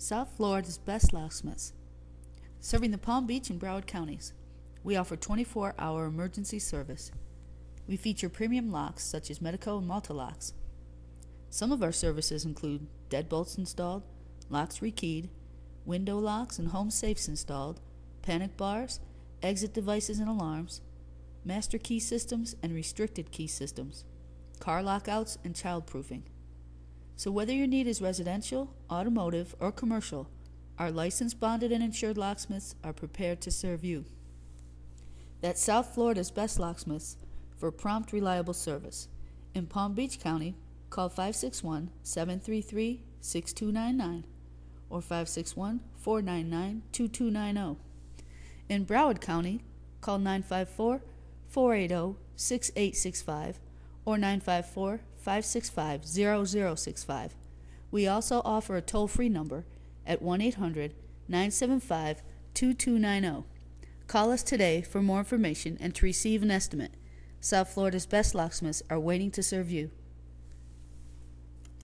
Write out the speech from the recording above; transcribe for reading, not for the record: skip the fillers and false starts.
South Florida's best locksmiths. Serving the Palm Beach and Broward counties, we offer 24-hour emergency service. We feature premium locks such as Medico and Malta locks. Some of our services include deadbolts installed, locks rekeyed, window locks and home safes installed, panic bars, exit devices and alarms, master key systems and restricted key systems, car lockouts, and childproofing. So whether your need is residential, automotive, or commercial, our licensed, bonded, and insured locksmiths are prepared to serve you. That's South Florida's best locksmiths for prompt, reliable service. In Palm Beach County, call 561-733-6299 or 561-499-2290. In Broward County, call 954-480-6865 or 954-565-0065. We also offer a toll-free number at 1-800-975-2290. Call us today for more information and to receive an estimate. South Florida's best locksmiths are waiting to serve you.